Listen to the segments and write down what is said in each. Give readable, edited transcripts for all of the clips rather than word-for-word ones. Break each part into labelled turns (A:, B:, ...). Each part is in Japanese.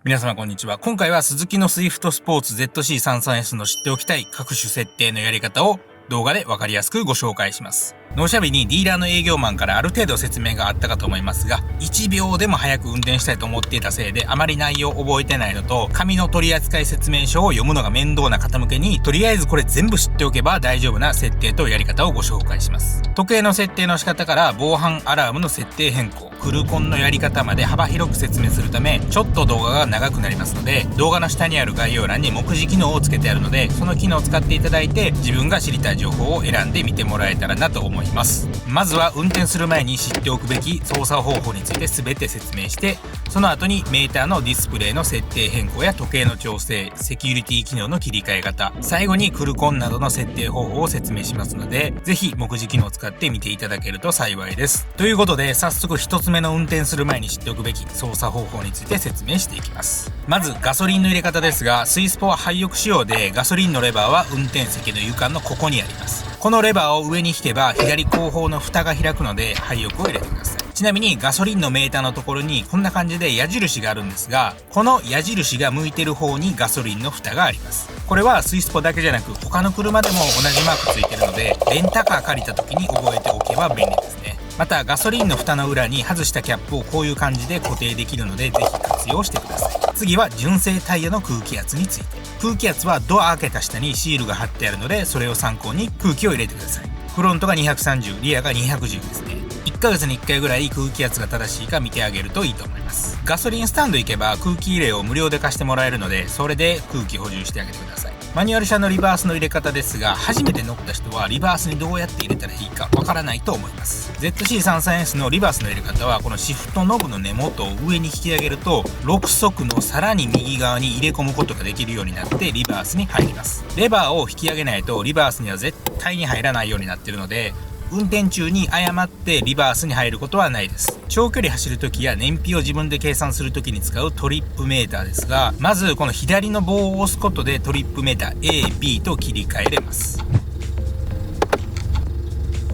A: 皆様こんにちは。今回はスズキのスイフトスポーツ ZC33S の知っておきたい各種設定のやり方を動画でわかりやすくご紹介します。納車日にディーラーの営業マンからある程度説明があったかと思いますが、1秒でも早く運転したいと思っていたせいであまり内容を覚えてないのと、紙の取扱説明書を読むのが面倒な方向けに、とりあえずこれ全部知っておけば大丈夫な設定とやり方をご紹介します。時計の設定の仕方から防犯アラームの設定変更、クルコンのやり方まで幅広く説明するため、ちょっと動画が長くなりますので、動画の下にある概要欄に目次機能をつけてあるので、その機能を使っていただいて自分が知りたい情報を選んで見てもらえたらなと思います。まずは運転する前に知っておくべき操作方法について全て説明して、その後にメーターのディスプレイの設定変更や時計の調整、セキュリティ機能の切り替え方、最後にクルコンなどの設定方法を説明しますので、ぜひ目次機能を使って見ていただけると幸いです。ということで、早速一つ目の運転する前に知っておくべき操作方法について説明していきます。まずガソリンの入れ方ですが、スイスポは廃浴仕様で、ガソリンのレバーは運転席の床のここにあります。このレバーを上に引けば左後方の蓋が開くので廃浴を入れてください。ちなみにガソリンのメーターのところにこんな感じで矢印があるんですが、この矢印が向いてる方にガソリンの蓋があります。これはスイスポだけじゃなく他の車でも同じマークついてるので、レンタカー借りた時に覚えておけば便利ですね。またガソリンの蓋の裏に外したキャップをこういう感じで固定できるので、ぜひ活用してください。次は純正タイヤの空気圧について。空気圧はドア開けた下にシールが貼ってあるので、それを参考に空気を入れてください。フロントが230、リアが210ですね。1ヶ月に1回ぐらい空気圧が正しいか見てあげるといいと思います。ガソリンスタンド行けば空気入れを無料で貸してもらえるので、それで空気補充してあげてください。マニュアル車のリバースの入れ方ですが、初めて乗った人はリバースにどうやって入れたらいいかわからないと思います。 ZC33S のリバースの入れ方は、このシフトノブの根元を上に引き上げると6速のさらに右側に入れ込むことができるようになってリバースに入ります。レバーを引き上げないとリバースには絶対に入らないようになっているので、運転中に誤ってリバースに入ることはないです。長距離走るときや燃費を自分で計算するときに使うトリップメーターですが、まずこの左の棒を押すことでトリップメーター A、B と切り替えれます。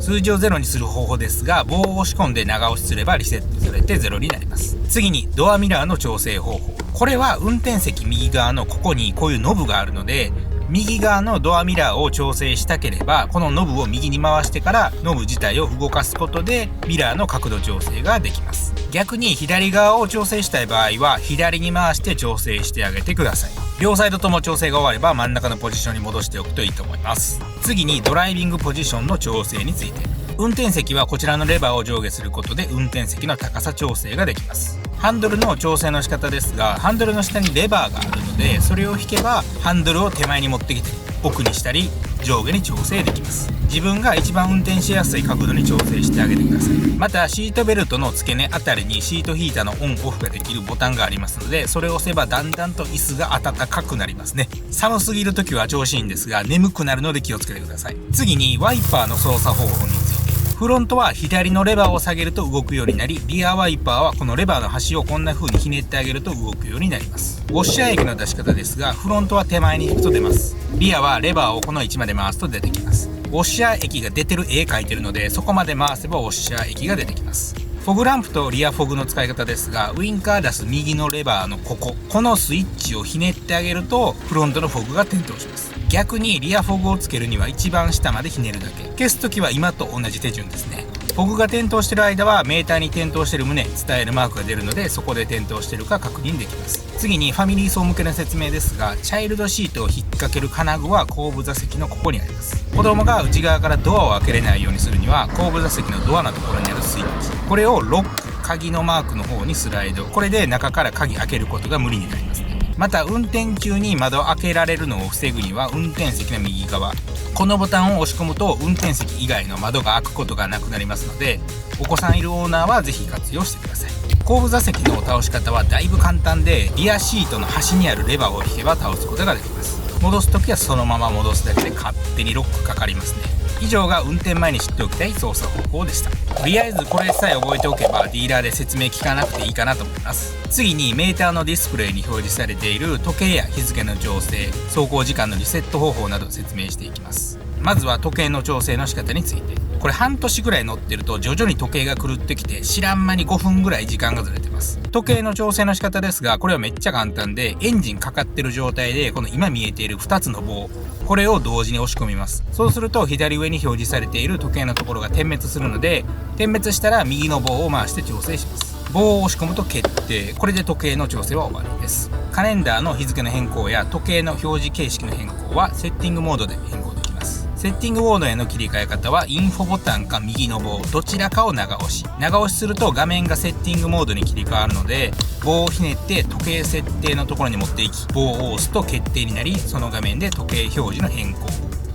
A: 数字を0にする方法ですが、棒を押し込んで長押しすればリセットされて0になります。次にドアミラーの調整方法。これは運転席右側のここにこういうノブがあるので、右側のドアミラーを調整したければ、このノブを右に回してからノブ自体を動かすことでミラーの角度調整ができます。逆に左側を調整したい場合は左に回して調整してあげてください。両サイドとも調整が終われば真ん中のポジションに戻しておくといいと思います。次にドライビングポジションの調整について。運転席はこちらのレバーを上下することで運転席の高さ調整ができます。ハンドルの調整の仕方ですが、ハンドルの下にレバーがあるので、それを引けばハンドルを手前に持ってきて奥にしたり上下に調整できます。自分が一番運転しやすい角度に調整してあげてください。またシートベルトの付け根あたりにシートヒーターのオンオフができるボタンがありますので、それを押せばだんだんと椅子が暖かくなりますね。寒すぎる時は調子いいんですが、眠くなるので気をつけてください。次にワイパーの操作方法について。フロントは左のレバーを下げると動くようになり、リアワイパーはこのレバーの端をこんな風にひねってあげると動くようになります。ウォッシャー液の出し方ですが、フロントは手前に引くと出ます。リアはレバーをこの位置まで回すと出てきます。ウォッシャー液が出てる絵描いてるので、そこまで回せばウォッシャー液が出てきます。フォグランプとリアフォグの使い方ですが、ウインカー出す右のレバーのこのスイッチをひねってあげるとフロントのフォグが点灯します。逆にリアフォグをつけるには一番下までひねるだけ。消すときは今と同じ手順ですね。フォグが点灯している間はメーターに点灯している旨伝えるマークが出るので、そこで点灯しているか確認できます。次にファミリー層向けの説明ですが、チャイルドシートを引っ掛ける金具は後部座席のここにあります。子供が内側からドアを開けれないようにするには後部座席のドアのところにあるスイッチ、これをロック、鍵のマークの方にスライド、これで中から鍵開けることが無理になりますね。また運転中に窓を開けられるのを防ぐには運転席の右側、このボタンを押し込むと運転席以外の窓が開くことがなくなりますので、お子さんいるオーナーはぜひ活用してください。後部座席の倒し方はだいぶ簡単で、リアシートの端にあるレバーを引けば倒すことができます。戻すときはそのまま戻すだけで勝手にロックかかりますね。以上が運転前に知っておきたい操作方法でした。とりあえずこれさえ覚えておけばディーラーで説明聞かなくていいかなと思います。次にメーターのディスプレイに表示されている時計や日付の調整、走行時間のリセット方法などを説明していきます。まずは時計の調整の仕方について。これ半年ぐらい乗ってると徐々に時計が狂ってきて、知らん間に5分ぐらい時間がずれてます。時計の調整の仕方ですが、これはめっちゃ簡単で、エンジンかかってる状態でこの今見えている2つの棒、これを同時に押し込みます。そうすると左上に表示されている時計のところが点滅するので、点滅したら右の棒を回して調整します。棒を押し込むと決定。これで時計の調整は終わりです。カレンダーの日付の変更や時計の表示形式の変更はセッティングモードで変更できます。セッティングモードへの切り替え方はインフォボタンか右の棒どちらかを長押し。長押しすると画面がセッティングモードに切り替わるので、棒をひねって時計設定のところに持っていき、棒を押すと決定になり、その画面で時計表示の変更、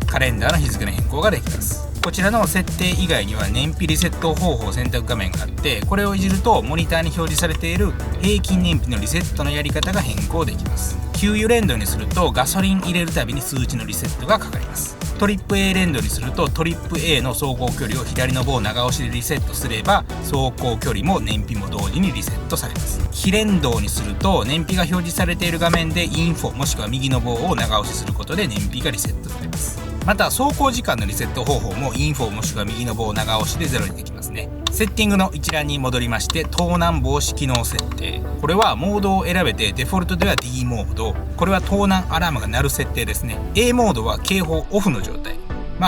A: カレンダーの日付の変更ができます。こちらの設定以外には燃費リセット方法選択画面があって、これをいじるとモニターに表示されている平均燃費のリセットのやり方が変更できます。給油連動にするとガソリン入れるたびに数値のリセットがかかります。トリップ A 連動にするとトリップ A の走行距離を左の棒長押しでリセットすれば、走行距離も燃費も同時にリセットされます。非連動にすると燃費が表示されている画面でインフォもしくは右の棒を長押しすることで燃費がリセットされます。また走行時間のリセット方法もインフォもしくは右の棒を長押しで0にできますね。セッティングの一覧に戻りまして、盗難防止機能設定。これはモードを選べて、デフォルトでは D モード。これは盗難アラームが鳴る設定ですね。A モードは警報オフの状態。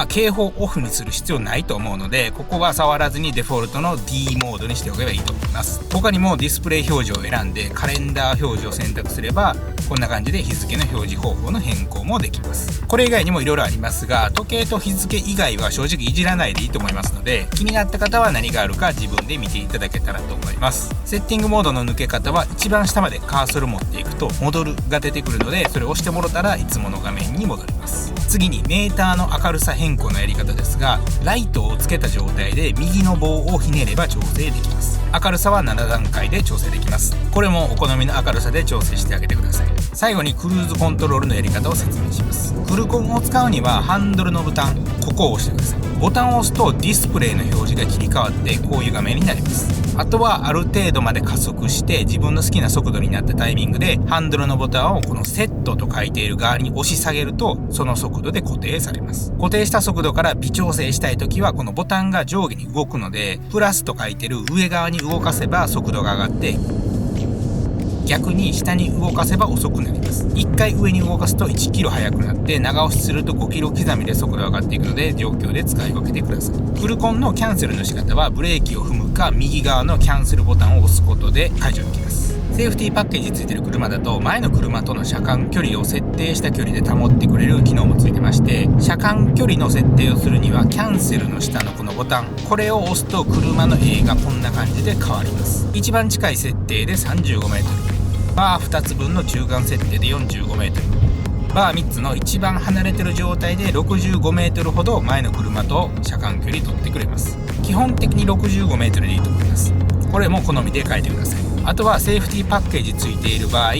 A: 警報オフにする必要ないと思うので、ここは触らずにデフォルトの D モードにしておけばいいと思います。他にもディスプレイ表示を選んでカレンダー表示を選択すれば、こんな感じで日付の表示方法の変更もできます。これ以外にも色々ありますが、時計と日付以外は正直いじらないでいいと思いますので、気になった方は何があるか自分で見ていただけたらと思います。セッティングモードの抜け方は一番下までカーソル持っていくと戻るが出てくるので、それを押してもらったらいつもの画面に戻ります。次にメーターの明るさ変更のやり方ですが、ライトをつけた状態で右の棒をひねれば調整できます。明るさは7段階で調整できます。これもお好みの明るさで調整してあげてください。最後にクルーズコントロールのやり方を説明します。クルコンを使うにはハンドルのボタン、ここを押してください。ボタンを押すとディスプレイの表示が切り替わってこういう画面になります。あとはある程度まで加速して自分の好きな速度になったタイミングでハンドルのボタンをこのセットと書いている側に押し下げると、その速度で固定されます。固定した速度から微調整したいときはこのボタンが上下に動くので、プラスと書いている上側に動かせば速度が上がって、逆に下に動かせば遅くなります。1回上に動かすと1キロ速くなって、長押しすると5キロ刻みで速度上がっていくので、状況で使い分けてください。フルコンのキャンセルの仕方はブレーキを踏むか右側のキャンセルボタンを押すことで解除できます。セーフティーパッケージついてる車だと前の車との車間距離を設定した距離で保ってくれる機能もついてまして、車間距離の設定をするにはキャンセルの下のこのボタン、これを押すと車の A がこんな感じで変わります。一番近い設定で 35m、バー2つ分の中間設定で 45m、バー3つの一番離れてる状態で 65m ほど前の車と車間距離取ってくれます。基本的に 65m でいいと思います。これも好みで変えてください。あとはセーフティーパッケージついている場合、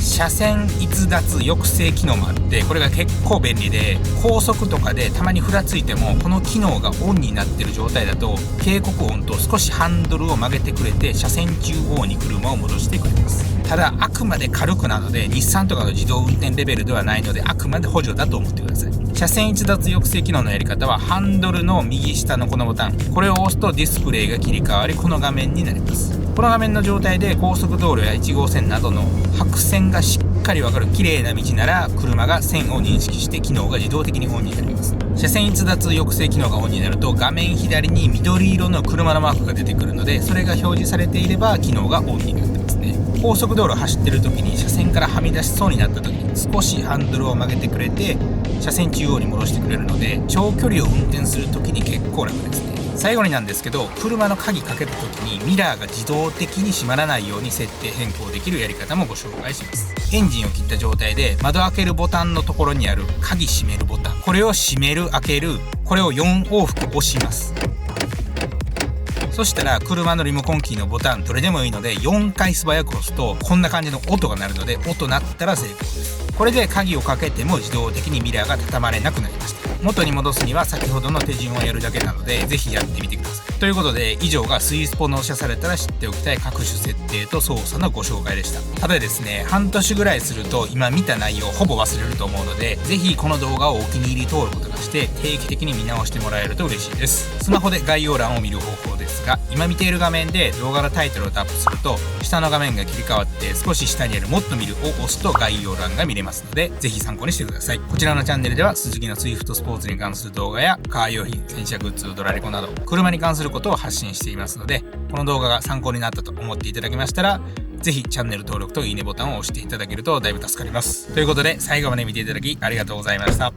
A: 車線逸脱抑制機能もあって、これが結構便利で、高速とかでたまにふらついてもこの機能がオンになっている状態だと警告音と少しハンドルを曲げてくれて車線中央に車を戻してくれます。ただあくまで軽くなので日産とかの自動運転レベルではないので、あくまで補助だと思ってください。車線逸脱抑制機能のやり方はハンドルの右下のこのボタン、これを押すとディスプレイが切り替わりこの画面になります。この画面の状態で高速道路や1号線などの白線がしっかりわかる綺麗な道なら、車が線を認識して機能が自動的にオンになります。車線逸脱抑制機能がオンになると画面左に緑色の車のマークが出てくるので、それが表示されていれば機能がオンになってますね。高速道路走ってる時に車線からはみ出しそうになった時に少しハンドルを曲げてくれて車線中央に戻してくれるので、長距離を運転する時に結構楽ですね。最後になんですけど、車の鍵かけた時にミラーが自動的に閉まらないように設定変更できるやり方もご紹介します。エンジンを切った状態で窓開けるボタンのところにある鍵閉めるボタン、これを閉める開ける、これを4往復押します。そしたら車のリモコンキーのボタンどれでもいいので4回素早く押すとこんな感じの音が鳴るので、音鳴ったら成功です。これで鍵をかけても自動的にミラーが畳まれなくなりました。元に戻すには先ほどの手順をやるだけなので、ぜひやってみてください。ということで、以上がスイスポ納車されたら知っておきたい各種設定と操作のご紹介でした。ただですね、半年ぐらいすると今見た内容ほぼ忘れると思うので、ぜひこの動画をお気に入り登録とかして定期的に見直してもらえると嬉しいです。スマホで概要欄を見る方法ですが、今見ている画面で動画のタイトルをタップすると、下の画面が切り替わって少し下にあるもっと見るを押すと概要欄が見れますので、ぜひ参考にしてください。こちらのチャンネルではスズキのスイフトスポーツに関する動画やカー用品、洗車グッズ、ドラレコなど車に関することを発信していますので、この動画が参考になったと思っていただけましたら、ぜひチャンネル登録といいねボタンを押していただけるとだいぶ助かります。ということで最後まで見ていただきありがとうございました。